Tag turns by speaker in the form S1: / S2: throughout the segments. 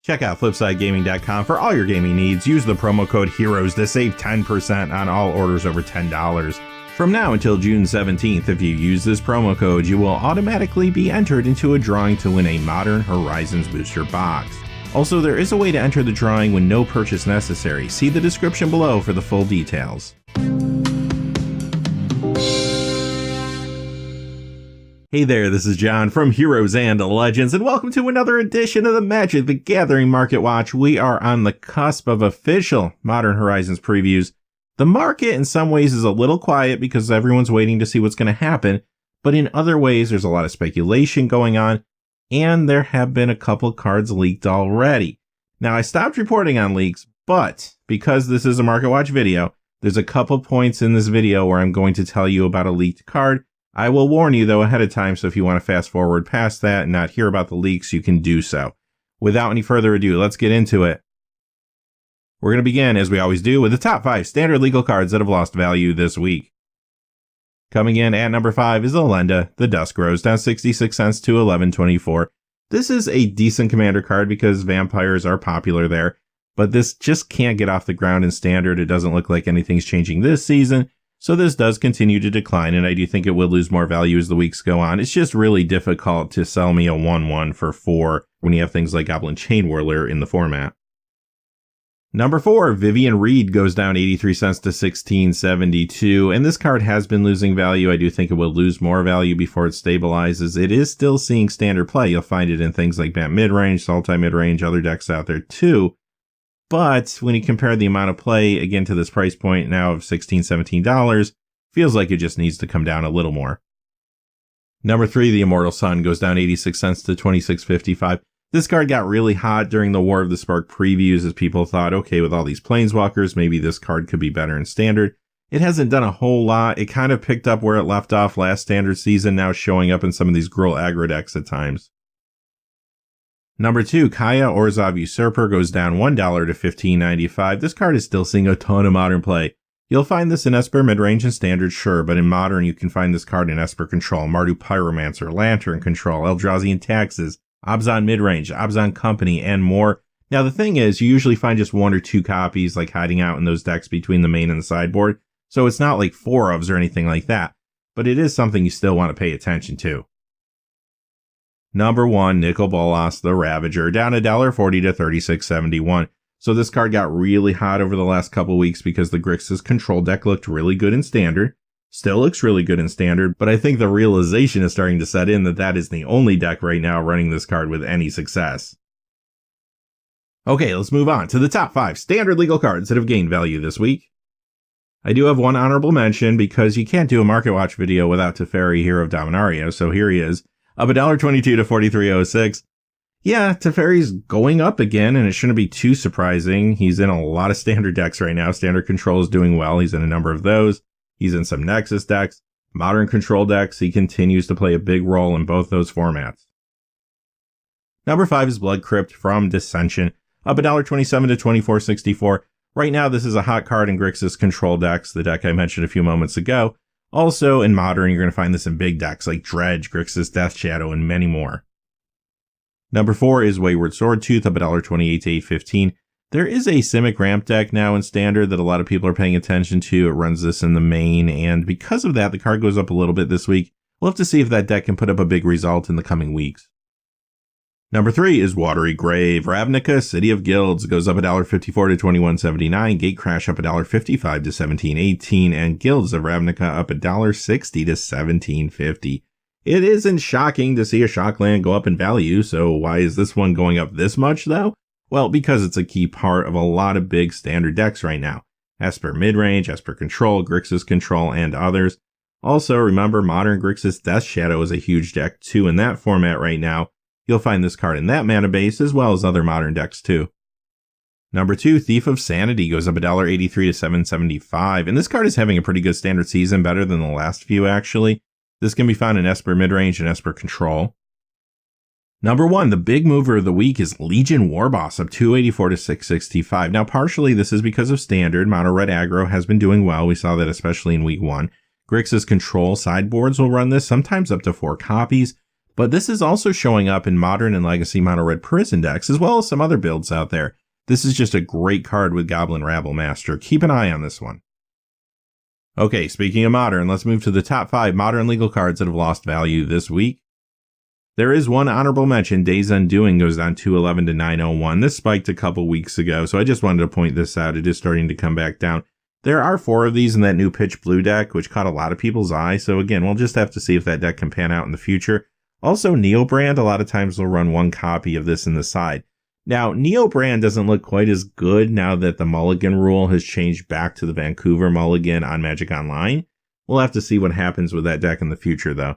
S1: Check out FlipsideGaming.com for all your gaming needs. Use the promo code HEROES to save 10% on all orders over $10. From now until June 17th, if you use this promo code, you will automatically be entered into a drawing to win a Modern Horizons booster box. Also, there is a way to enter the drawing with no purchase necessary. See the description below for the full details. Hey there, this is John from Heroes and Legends, and welcome to another edition of the Magic the Gathering Market Watch. We are on the cusp of official Modern Horizons previews. The market in some ways is a little quiet because everyone's waiting to see what's going to happen, but in other ways there's a lot of speculation going on, and there have been a couple cards leaked already. Now, I stopped reporting on leaks, but because this is a Market Watch video, there's a couple points in this video where I'm going to tell you about a leaked card. I will warn you, though, ahead of time, so if you want to fast forward past that and not hear about the leaks, you can do so. Without any further ado, let's get into it. We're going to begin, as we always do, with the top 5 standard legal cards that have lost value this week. Coming in at number 5 is Elenda, the Dusk Rose, down 66 cents to $11.24. This is a decent commander card because vampires are popular there, but this just can't get off the ground in standard. It doesn't look like anything's changing this season. So this does continue to decline, and I do think it will lose more value as the weeks go on. It's just really difficult to sell me a 1/1 for 4 when you have things like Goblin Chain Whirler in the format. Number 4, Vivian Reed goes down 83 cents to $16.72, and this card has been losing value. I do think it will lose more value before it stabilizes. It is still seeing standard play. You'll find it in things like Bant Midrange, Sultai Midrange, other decks out there too. But when you compare the amount of play, again, to this price point now of $16, $17, feels like it just needs to come down a little more. Number 3, the Immortal Sun goes down 86 cents to $26.55. This card got really hot during the War of the Spark previews as people thought, okay, with all these Planeswalkers, maybe this card could be better in Standard. It hasn't done a whole lot. It kind of picked up where it left off last Standard season, now showing up in some of these Gruul aggro decks at times. Number 2, Kaya Orzhov Usurper goes down $1 to $15.95. This card is still seeing a ton of Modern play. You'll find this in Esper Midrange and Standard, sure, but in Modern you can find this card in Esper Control, Mardu Pyromancer, Lantern Control, Eldrazi Taxes, Abzan Midrange, Abzan Company, and more. Now the thing is, you usually find just 1 or 2 copies like hiding out in those decks between the main and the sideboard, so it's not like 4 ofs or anything like that, but it is something you still want to pay attention to. Number 1, Nicol Bolas, the Ravager, down $1.40 to $36.71. So this card got really hot over the last couple weeks because the Grixis control deck looked really good in Standard. Still looks really good in Standard, but I think the realization is starting to set in that that is the only deck right now running this card with any success. Okay, let's move on to the top 5 standard legal cards that have gained value this week. I do have one honorable mention because you can't do a Market Watch video without Teferi, Hero of Dominaria, so here he is. Up $1.22 to $43.06. Yeah, Teferi's going up again, and it shouldn't be too surprising. He's in a lot of standard decks right now. Standard Control is doing well. He's in a number of those. He's in some Nexus decks. Modern Control decks. He continues to play a big role in both those formats. Number 5 is Blood Crypt from Dissension. Up $1.27 to $24.64. Right now, this is a hot card in Grixis Control decks, the deck I mentioned a few moments ago. Also, in Modern, you're going to find this in big decks like Dredge, Grixis, Death Shadow, and many more. Number 4 is Wayward Swordtooth, up $1.28 to $8.15. There is a Simic Ramp deck now in Standard that a lot of people are paying attention to. It runs this in the main, and because of that, the card goes up a little bit this week. We'll have to see if that deck can put up a big result in the coming weeks. Number 3 is Watery Grave. Ravnica, City of Guilds, goes up $1.54 to $21.79. Gatecrash up $1.55 to $17.18. And Guilds of Ravnica up $1.60 to $17.50. It isn't shocking to see a Shockland go up in value, so why is this one going up this much though? Well, because it's a key part of a lot of big standard decks right now. Esper Midrange, Esper Control, Grixis Control, and others. Also, remember Modern Grixis Death Shadow is a huge deck too in that format right now. You'll find this card in that mana base as well as other Modern decks too. Number 2, Thief of Sanity goes up $1.83 to $7.75, and this card is having a pretty good standard season, better than the last few actually. This can be found in Esper Midrange and Esper Control. Number 1, the big mover of the week is Legion Warboss, up $2.84 to $6.65. Now partially this is because of Standard. Mono Red Aggro has been doing well, we saw that especially in week 1. Grixis Control sideboards will run this, sometimes up to 4 copies. But this is also showing up in Modern and Legacy Mono Red Prison decks, as well as some other builds out there. This is just a great card with Goblin Rabble Master. Keep an eye on this one. Okay, speaking of Modern, let's move to the top 5 Modern legal cards that have lost value this week. There is one honorable mention. Days Undoing goes down 211 to 901. This spiked a couple weeks ago, so I just wanted to point this out. It is starting to come back down. There are 4 of these in that new Pitch Blue deck, which caught a lot of people's eye. So again, we'll just have to see if that deck can pan out in the future. Also, Neobrand, a lot of times they'll run one copy of this in the side. Now, Neobrand doesn't look quite as good now that the Mulligan rule has changed back to the Vancouver Mulligan on Magic Online. We'll have to see what happens with that deck in the future, though.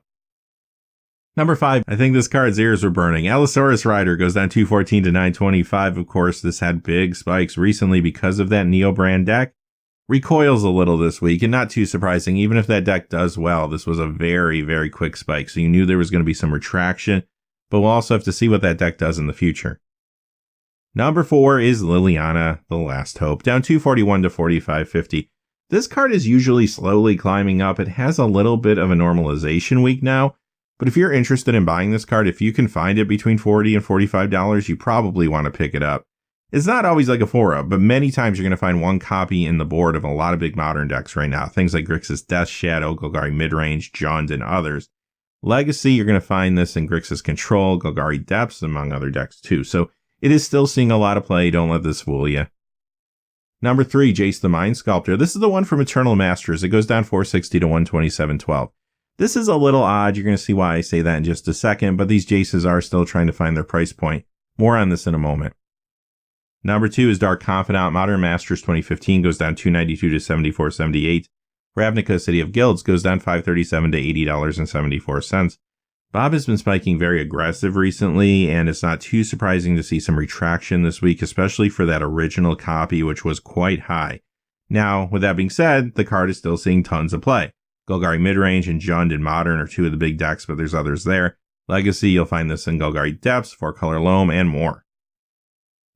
S1: Number 5, I think this card's ears were burning. Allosaurus Rider goes down 214 to 925. Of course, this had big spikes recently because of that Neobrand deck. Recoils a little this week, and not too surprising. Even if that deck does well, this was a very, very quick spike, so you knew there was going to be some retraction, but we'll also have to see what that deck does in the future. Number 4 is Liliana, The Last Hope, down 241 to 45.50. This card is usually slowly climbing up. It has a little bit of a normalization week now, but if you're interested in buying this card, if you can find it between $40 and $45, you probably want to pick it up. It's not always like a 4-up, but many times you're going to find one copy in the board of a lot of big Modern decks right now. Things like Grixis Death Shadow, Golgari Midrange, Jund, and others. Legacy, you're going to find this in Grixis Control, Golgari Depths, among other decks too. So it is still seeing a lot of play. Don't let this fool you. Number 3, Jace the Mind Sculptor. This is the one from Eternal Masters. It goes down 460 to 127.12. This is a little odd. You're going to see why I say that in just a second, but these Jaces are still trying to find their price point. More on this in a moment. Number 2 is Dark Confidant. Modern Masters 2015 goes down 292 to 74.78. Ravnica City of Guilds goes down 537 to $80.74. Bob has been spiking very aggressive recently, and it's not too surprising to see some retraction this week, especially for that original copy, which was quite high. Now, with that being said, the card is still seeing tons of play. Golgari Midrange and Jund in Modern are 2 of the big decks, but there's others there. Legacy, you'll find this in Golgari Depths, 4-color Loam, and more.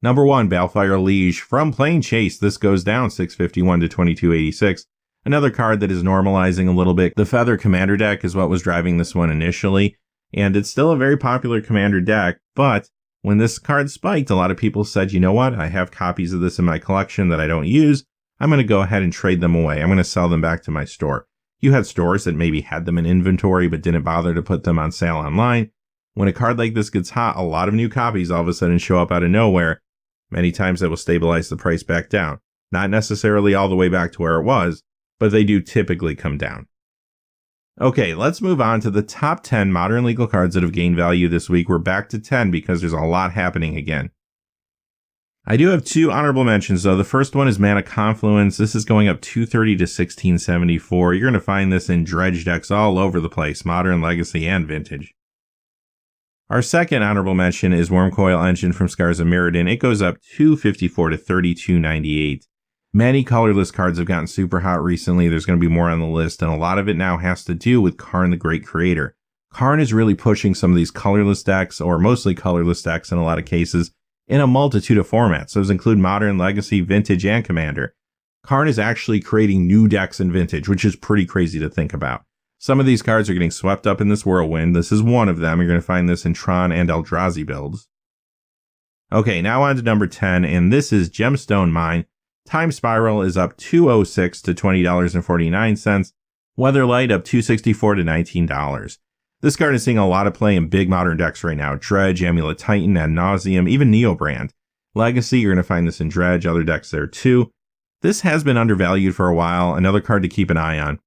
S1: Number 1, Balefire Liege. From Plane Chase, this goes down 651 to 22.86. Another card that is normalizing a little bit. The Feather Commander deck is what was driving this one initially, and it's still a very popular Commander deck, but when this card spiked, a lot of people said, you know what, I have copies of this in my collection that I don't use. I'm going to go ahead and trade them away. I'm going to sell them back to my store. You had stores that maybe had them in inventory but didn't bother to put them on sale online. When a card like this gets hot, a lot of new copies all of a sudden show up out of nowhere. Many times that will stabilize the price back down. Not necessarily all the way back to where it was, but they do typically come down. Okay, let's move on to the top 10 Modern legal cards that have gained value this week. We're back to 10 because there's a lot happening again. I do have 2 honorable mentions though. The first one is Mana Confluence. This is going up 230 to 1674. You're going to find this in dredge decks all over the place, Modern, Legacy, and Vintage. Our second honorable mention is Wormcoil Engine from Scars of Mirrodin. It goes up 254 to 32.98. Many colorless cards have gotten super hot recently. There's going to be more on the list, and a lot of it now has to do with Karn the Great Creator. Karn is really pushing some of these colorless decks, or mostly colorless decks in a lot of cases, in a multitude of formats. Those include Modern, Legacy, Vintage, and Commander. Karn is actually creating new decks in Vintage, which is pretty crazy to think about. Some of these cards are getting swept up in this whirlwind. This is one of them. You're going to find this in Tron and Eldrazi builds. Okay, now on to number 10, and this is Gemstone Mine. Time Spiral is up 206 to $20.49. Weatherlight up 264 to $19. This card is seeing a lot of play in big Modern decks right now. Dredge, Amulet Titan, Ad Nauseam, even Neobrand. Legacy, you're going to find this in Dredge, other decks there too. This has been undervalued for a while. Another card to keep an eye on.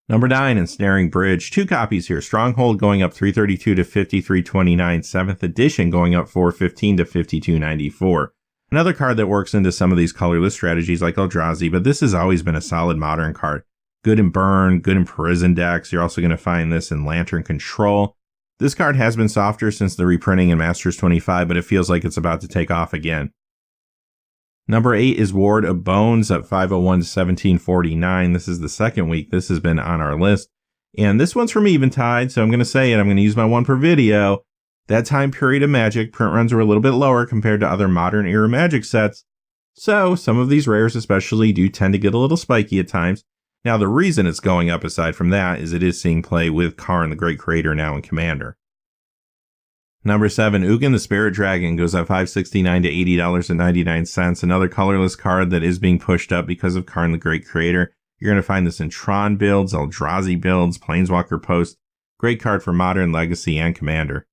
S1: Number 9, Ensnaring Bridge. 2 copies here. Stronghold going up 332 to 53.29. 7th edition going up 415 to 52.94. Another card that works into some of these colorless strategies like Eldrazi, but this has always been a solid Modern card. Good in Burn, good in Prison decks. You're also going to find this in Lantern Control. This card has been softer since the reprinting in Masters 25, but it feels like it's about to take off again. Number 8 is Ward of Bones, up 501 to 1749. This is the second week this has been on our list. And this one's from Eventide, so I'm going to say it. I'm going to use my one per video. That time period of Magic, print runs were a little bit lower compared to other Modern era Magic sets. So some of these rares especially do tend to get a little spiky at times. Now, the reason it's going up aside from that is it is seeing play with Karn the Great Creator now in Commander. Number 7, Ugin the Spirit Dragon goes up $5.69 to $80.99. Another colorless card that is being pushed up because of Karn the Great Creator. You're going to find this in Tron builds, Eldrazi builds, Planeswalker Post. Great card for Modern, Legacy, and Commander.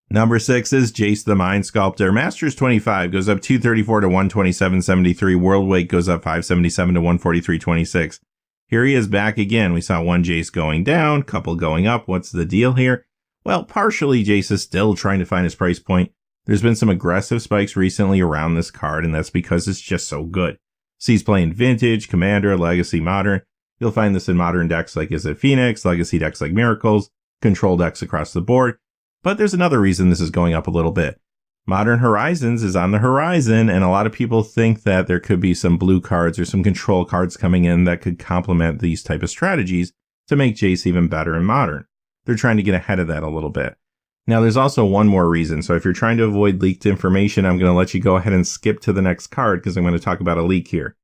S1: Number 6 is Jace the Mind Sculptor. Masters 25 goes up $234 to $127.73. World Weight goes up $577 to $143.26. Here he is back again. We saw one Jace going down, couple going up. What's the deal here? Well, partially Jace is still trying to find his price point. There's been some aggressive spikes recently around this card, and that's because it's just so good. So he's playing Vintage, Commander, Legacy, Modern. You'll find this in Modern decks like Is It Phoenix, Legacy decks like Miracles, Control decks across the board. But there's another reason this is going up a little bit. Modern Horizons is on the horizon, and a lot of people think that there could be some blue cards or some control cards coming in that could complement these type of strategies to make Jace even better in Modern. They're trying to get ahead of that a little bit. Now, there's also one more reason. So if you're trying to avoid leaked information, I'm going to let you go ahead and skip to the next card because I'm going to talk about a leak here.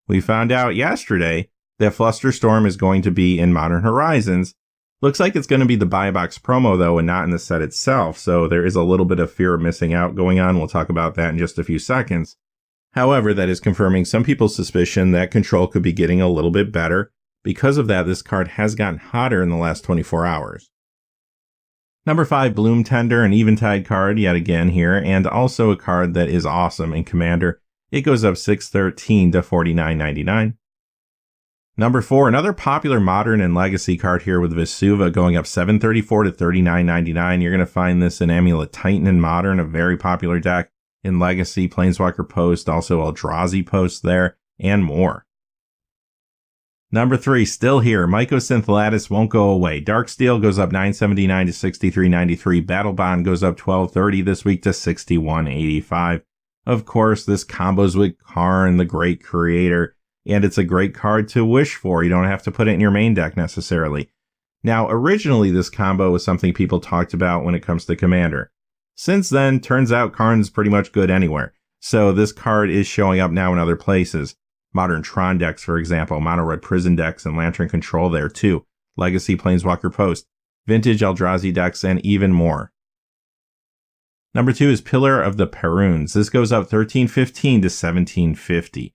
S1: We found out yesterday that Flusterstorm is going to be in Modern Horizons. Looks like it's going to be the buy box promo, though, and not in the set itself. So there is a little bit of fear of missing out going on. We'll talk about that in just a few seconds. However, that is confirming some people's suspicion that Control could be getting a little bit better. Because of that, this card has gotten hotter in the last 24 hours. Number 5, Bloom Tender, an Eventide card yet again here, and also a card that is awesome in Commander. It goes up $6.13 to $49.99. Number 4, another popular Modern and Legacy card here with Vesuva going up $7.34 to $39.99. You're going to find this in Amulet Titan in Modern, a very popular deck. In Legacy, Planeswalker Post, also Eldrazi Post there, and more. Number 3, still here, Mycosynth Lattice won't go away. Darksteel goes up $9.79 to $63.93. Battle Bond goes up $12.30 this week to $61.85. Of course, this combos with Karn, the Great Creator, and it's a great card to wish for. You don't have to put it in your main deck necessarily. Now, originally this combo was something people talked about when it comes to Commander. Since then, turns out Karn's pretty much good anywhere. So this card is showing up now in other places. Modern Tron decks, for example, Mono Red Prison decks, and Lantern Control there too. Legacy Planeswalker Post, Vintage Eldrazi decks, and even more. Number 2 is Pillar of the Peruns. This goes up $13.15 to $17.50.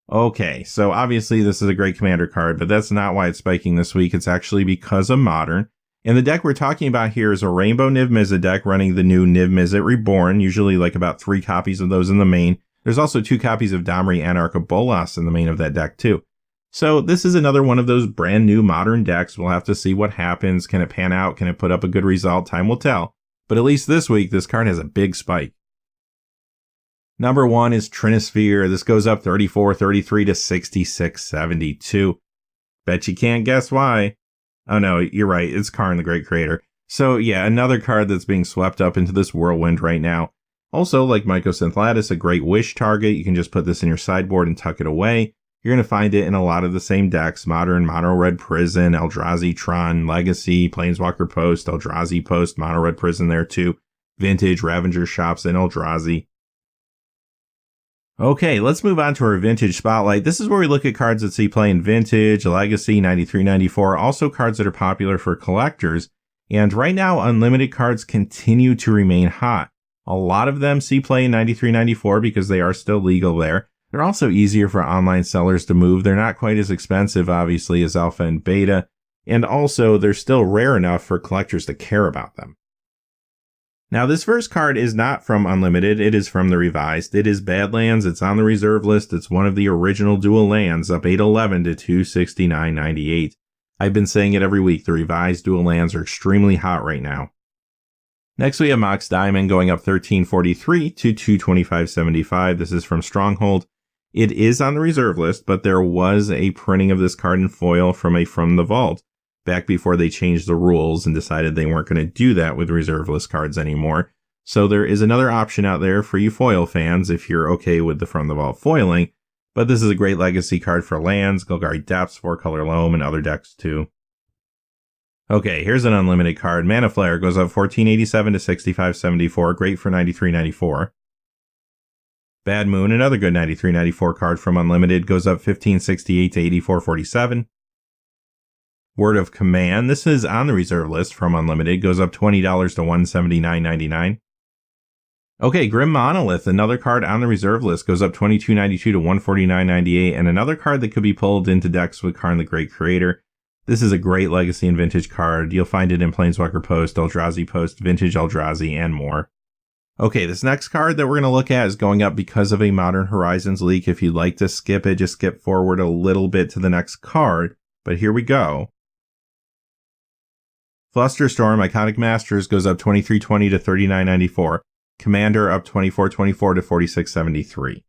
S1: Okay, so obviously this is a great Commander card, but that's not why it's spiking this week. It's actually because of Modern. And the deck we're talking about here is a Rainbow Niv-Mizzet deck running the new Niv-Mizzet Reborn, usually like about 3 copies of those in the main. There's also 2 copies of Domri Anarch of Bolas in the main of that deck too. So this is another one of those brand new Modern decks. We'll have to see what happens. Can it pan out? Can it put up a good result? Time will tell. But at least this week, this card has a big spike. Number 1 is Trinisphere. This goes up $34.33 to $66.72. Bet you can't guess why. Oh no, you're right. It's Karn, the Great Creator. So yeah, another card that's being swept up into this whirlwind right now. Also, like Mycosynth Lattice, a great wish target. You can just put this in your sideboard and tuck it away. You're going to find it in a lot of the same decks. Modern, Mono Red Prison, Eldrazi Tron, Legacy, Planeswalker Post, Eldrazi Post, Mono Red Prison there too. Vintage, Ravager Shops, and Eldrazi. Okay, let's move on to our Vintage Spotlight. This is where we look at cards that see play in Vintage, Legacy, 93-94, also cards that are popular for collectors. And right now, unlimited cards continue to remain hot. A lot of them see play in 93-94 because they are still legal there. They're also easier for online sellers to move. They're not quite as expensive, obviously, as Alpha and Beta. And also, they're still rare enough for collectors to care about them. Now, this first card is not from Unlimited. It is from the Revised. It is Badlands. It's on the reserve list. It's one of the original dual lands, up 811 to 269.98. I've been saying it every week. The Revised dual lands are extremely hot right now. Next, we have Mox Diamond going up $13.43 to $225.75. This is from Stronghold. It is on the reserve list, but there was a printing of this card in foil from the Vault back before they changed the rules and decided they weren't going to do that with reserve list cards anymore. So there is another option out there for you foil fans if you're okay with the From the Vault foiling. But this is a great legacy card for lands, Golgari Depths, 4-color Loam, and other decks too. Okay, here's an unlimited card. Mana Flare goes up $14.87 to $65.74. Great for 93-94. Bad Moon, another good 93-94 card from Unlimited, goes up 1568 to 8447. Word of Command, this is on the reserve list from Unlimited, goes up $20 to $179.99. Okay, Grim Monolith, another card on the reserve list, goes up $22.92 to $149.98, and another card that could be pulled into decks with Karn the Great Creator. This is a great Legacy and Vintage card. You'll find it in Planeswalker Post, Eldrazi Post, Vintage Eldrazi, and more. Okay, this next card that we're going to look at is going up because of a Modern Horizons leak. If you'd like to skip it, just skip forward a little bit to the next card. But here we go. Flusterstorm, Iconic Masters, goes up $23.20 to $39.94. Commander up $24.24 to $46.73.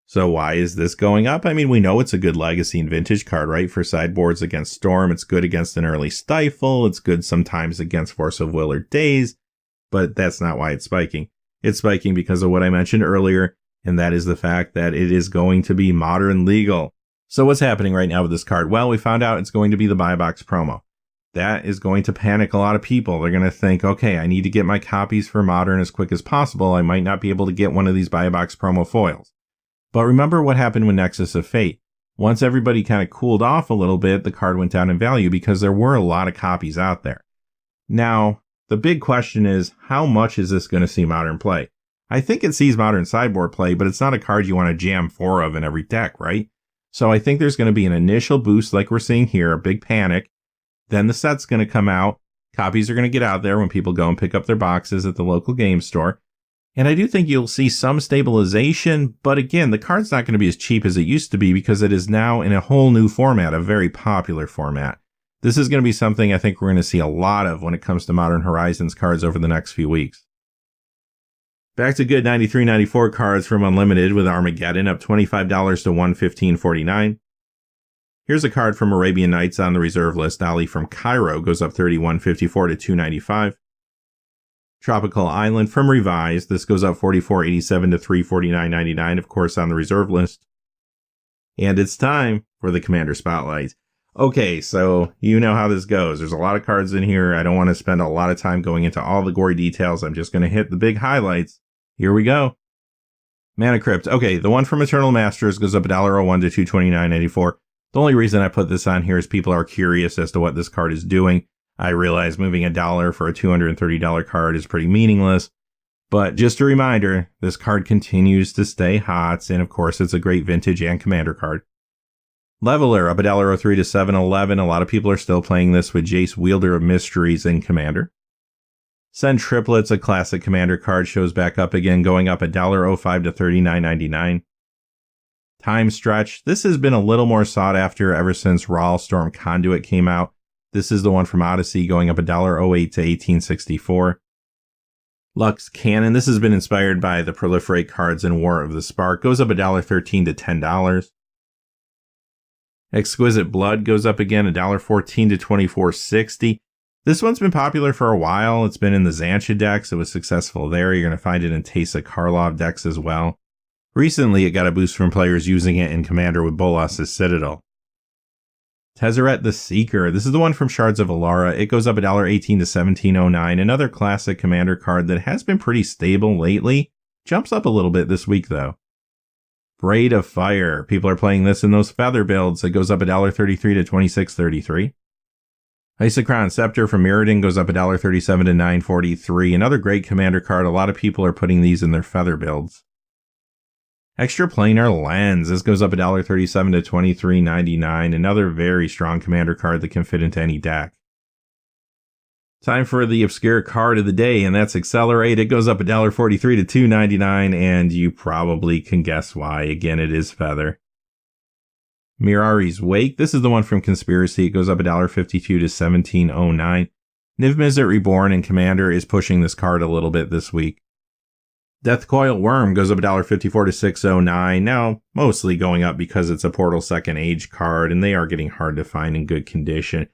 S1: So why is this going up? I mean, we know it's a good Legacy and Vintage card, right? For sideboards against Storm, it's good against an early Stifle. It's good sometimes against Force of Will or Daze. But that's not why it's spiking. It's spiking because of what I mentioned earlier, and that is the fact that it is going to be Modern legal. So what's happening right now with this card? Well, we found out it's going to be the buy box promo. That is going to panic a lot of people. They're going to think, okay, I need to get my copies for Modern as quick as possible. I might not be able to get one of these buy box promo foils. But remember what happened with Nexus of Fate. Once everybody kind of cooled off a little bit, the card went down in value because there were a lot of copies out there. Now, the big question is, how much is this going to see Modern play? I think it sees Modern sideboard play, but it's not a card you want to jam 4 of in every deck, right? So I think there's going to be an initial boost like we're seeing here, a big panic. Then the set's going to come out. Copies are going to get out there when people go and pick up their boxes at the local game store. And I do think you'll see some stabilization, but again, the card's not going to be as cheap as it used to be because it is now in a whole new format, a very popular format. This is going to be something I think we're going to see a lot of when it comes to Modern Horizons cards over the next few weeks. Back to good 93-94 cards from Unlimited with Armageddon up $25 to $115.49. Here's a card from Arabian Nights on the reserve list. Ali from Cairo goes up $31.54 to $295. Tropical Island from Revised. This goes up $44.87 to $349.99, of course, on the reserve list. And it's time for the Commander Spotlight. Okay, so you know how this goes. There's a lot of cards in here. I don't want to spend a lot of time going into all the gory details. I'm just going to hit the big highlights. Here we go. Mana Crypt. Okay, the one from Eternal Masters goes up $1.01 to $229.94. The only reason I put this on here is people are curious as to what this card is doing. I realize moving $1 for a $230 card is pretty meaningless, but just a reminder, this card continues to stay hot, and of course it's a great Vintage and Commander card. Leveler up $1.03 to $7.11. A lot of people are still playing this with Jace, Wielder of Mysteries in Commander. Send Triplets, a classic Commander card, shows back up again, going up $1.05 to $39.99. Time Stretch. This has been a little more sought after ever since Raw Storm Conduit came out. This is the one from Odyssey, going up $1.08 to $18.64. Lux Cannon. This has been inspired by the Proliferate cards in War of the Spark. Goes up $1.13 to $10. Exquisite Blood goes up again $1.14 to $24.60. This one's been popular for a while. It's been in the Xantcha decks. It was successful there. You're going to find it in Teysa Karlov decks as well. Recently, it got a boost from players using it in Commander with Bolas' Citadel. Tezzeret the Seeker. This is the one from Shards of Alara. It goes up $1.18 to $17.09. Another classic Commander card that has been pretty stable lately. Jumps up a little bit this week, though. Braid of Fire. People are playing this in those feather builds. It goes up $1.33 to $26.33. Isochron Scepter from Mirrodin goes up $1.37 to $9.43. Another great Commander card. A lot of people are putting these in their feather builds. Extraplanar Lens. This goes up $1.37 to $23.99. Another very strong Commander card that can fit into any deck. Time for the obscure card of the day, and that's Accelerate. It goes up $1.43 to $2.99, and you probably can guess why. Again, it is feather. Mirari's Wake. This is the one from Conspiracy. It goes up $1.52 to $17.09. Niv Mizzet Reborn in Commander is pushing this card a little bit this week. Deathcoil Worm goes up $1.54 to $6.09. Now, mostly going up because it's a Portal Second Age card, and they are getting hard to find in good condition.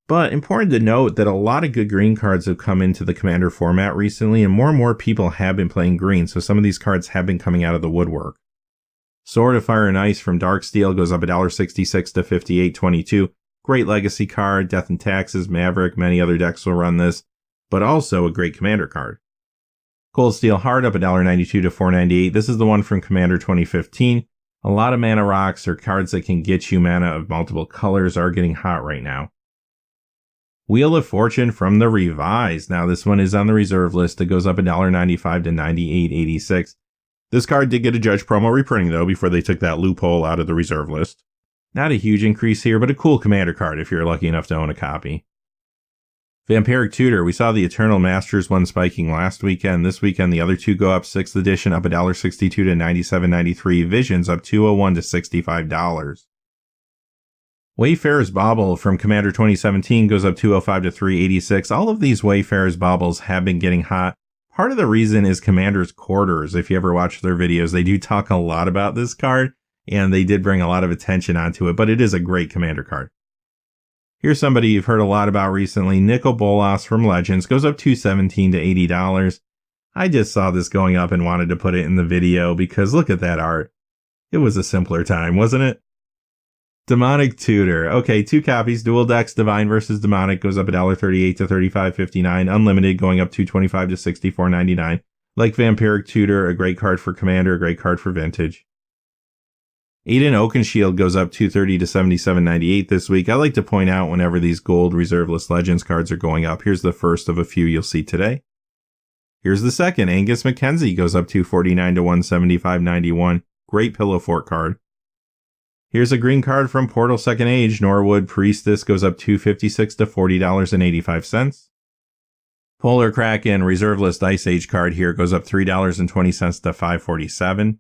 S1: But important to note that a lot of good green cards have come into the Commander format recently, and more people have been playing green, so some of these cards have been coming out of the woodwork. Sword of Fire and Ice from Darksteel goes up $1.66 to $58.22. Great legacy card, Death and Taxes, Maverick, many other decks will run this, but also a great Commander card. Cold Steel Heart up $1.92 to $4.98. This is the one from Commander 2015. A lot of mana rocks or cards that can get you mana of multiple colors are getting hot right now. Wheel of Fortune from the Revised. Now this one is on the reserve list. It goes up $1.95 to $98.86. This card did get a Judge promo reprinting though before they took that loophole out of the reserve list. Not a huge increase here, but a cool Commander card if you're lucky enough to own a copy. Vampiric Tutor. We saw the Eternal Masters one spiking last weekend. This weekend the other two go up. 6th edition up $1.62 to $97.93. Visions up $2.01 to $65. Wayfarer's Bauble from Commander 2017 goes up $2.05 to $3.86. All of these Wayfarer's Baubles have been getting hot. Part of the reason is Commander's Quarters. If you ever watch their videos, they do talk a lot about this card, and they did bring a lot of attention onto it, but it is a great Commander card. Here's somebody you've heard a lot about recently. Nicol Bolas from Legends goes up $2.17 to $80. I just saw this going up and wanted to put it in the video because look at that art. It was a simpler time, wasn't it? Demonic Tutor. Okay, 2 copies. Dual decks, Divine versus Demonic goes up $1.38 to $35.59. Unlimited going up $2.25 to $64.99. Like Vampiric Tutor, a great card for Commander, a great card for Vintage. Aiden Oakenshield goes up $2.30 to $77.98 this week. I like to point out whenever these gold reserve list Legends cards are going up. Here's the first of a few you'll see today. Here's the second. Angus McKenzie goes up $2.49 to $175.91. Great Pillow Fort card. Here's a green card from Portal Second Age. Norwood Priestess goes up $2.56 to $40.85. Polar Kraken reserve list Ice Age card here goes up $3.20 to $5.47.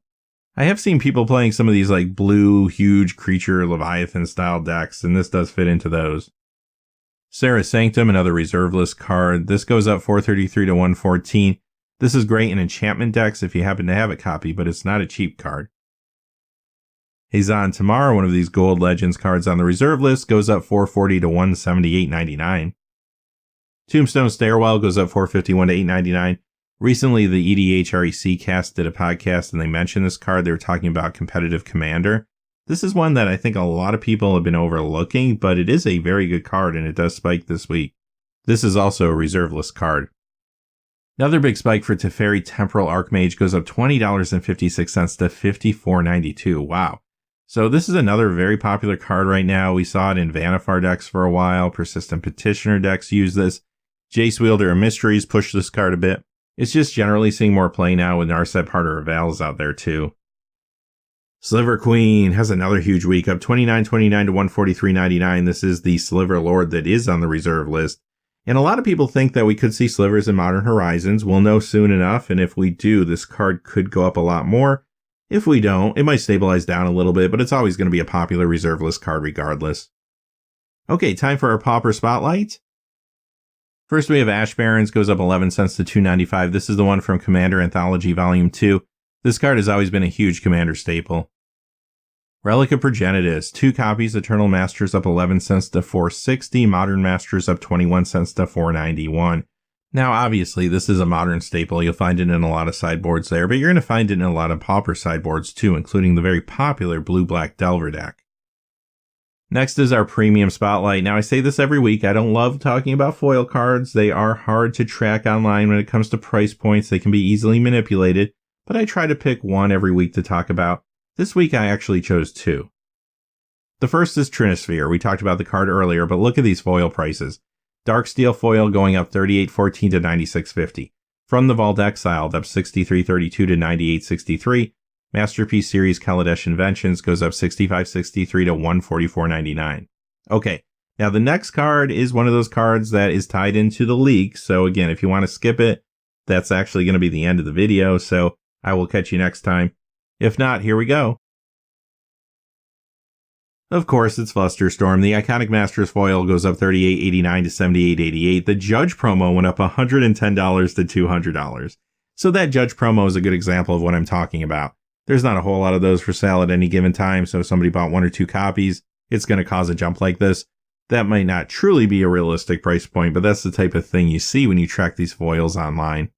S1: I have seen people playing some of these like blue, huge creature Leviathan style decks, and this does fit into those. Sarah Sanctum, another reserve list card. This goes up $4.33 to $1.14. This is great in enchantment decks if you happen to have a copy, but it's not a cheap card. Hazan Tamar, one of these gold Legends cards on the reserve list, goes up $4.40 to $178.99. Tombstone Stairwell goes up $4.51 to $8.99. Recently, the EDHREC cast did a podcast and they mentioned this card. They were talking about competitive Commander. This is one that I think a lot of people have been overlooking, but it is a very good card and it does spike this week. This is also a reserve list card. Another big spike for Teferi Temporal Archmage goes up $20.56 to $54.92. Wow. So this is another very popular card right now. We saw it in Vannifar decks for a while. Persistent Petitioner decks use this. Jace Wielder of Mysteries pushed this card a bit. It's just generally seeing more play now with Narset Parter of Vals out there too. Sliver Queen has another huge week, up $29.29 to $143.99. This is the Sliver Lord that is on the reserve list. And a lot of people think that we could see Slivers in Modern Horizons. We'll know soon enough, and if we do, this card could go up a lot more. If we don't, it might stabilize down a little bit, but it's always going to be a popular reserve list card regardless. Okay, time for our Pauper Spotlight. First we have Ash Barrens, goes up 11 cents to $2.95. This is the one from Commander Anthology Volume 2. This card has always been a huge Commander staple. Relic of Progenitus, 2 copies. Eternal Masters up 11 cents to $4.60. Modern Masters up 21 cents to $4.91. Now, obviously, this is a modern staple. You'll find it in a lot of sideboards there, but you're going to find it in a lot of Pauper sideboards too, including the very popular Blue-Black Delver deck. Next is our Premium Spotlight. Now, I say this every week. I don't love talking about foil cards. They are hard to track online when it comes to price points. They can be easily manipulated, but I try to pick one every week to talk about. This week, I actually chose 2. The first is Trinisphere. We talked about the card earlier, but look at these foil prices. Darksteel foil going up $38.14 to $96.50. From the Vault Exiled up $63.32 to $98.63. Masterpiece Series Kaladesh Inventions goes up $65.63 to $144.99. Okay, now the next card is one of those cards that is tied into the leak. So again, if you want to skip it, that's actually going to be the end of the video. So I will catch you next time. If not, here we go. Of course, it's Flusterstorm. The Iconic Masters foil goes up $38.89 to $78.88. The Judge promo went up $110 to $200. So that Judge promo is a good example of what I'm talking about. There's not a whole lot of those for sale at any given time, so if somebody bought 1 or 2 copies, it's going to cause a jump like this. That might not truly be a realistic price point, but that's the type of thing you see when you track these foils online.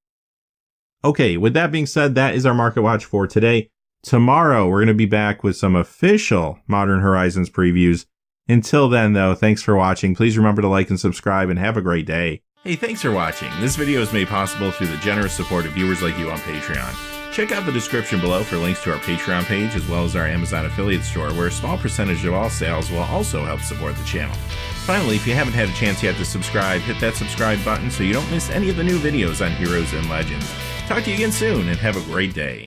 S1: Okay, with that being said, that is our Market Watch for today. Tomorrow, we're going to be back with some official Modern Horizons previews. Until then, though, thanks for watching. Please remember to like and subscribe, and have a great day. Hey, thanks for watching. This video is made possible through the generous support of viewers like you on Patreon. Check out the description below for links to our Patreon page as well as our Amazon affiliate store, where a small percentage of all sales will also help support the channel. Finally, if you haven't had a chance yet to subscribe, hit that subscribe button so you don't miss any of the new videos on Heroes and Legends. Talk to you again soon, and have a great day.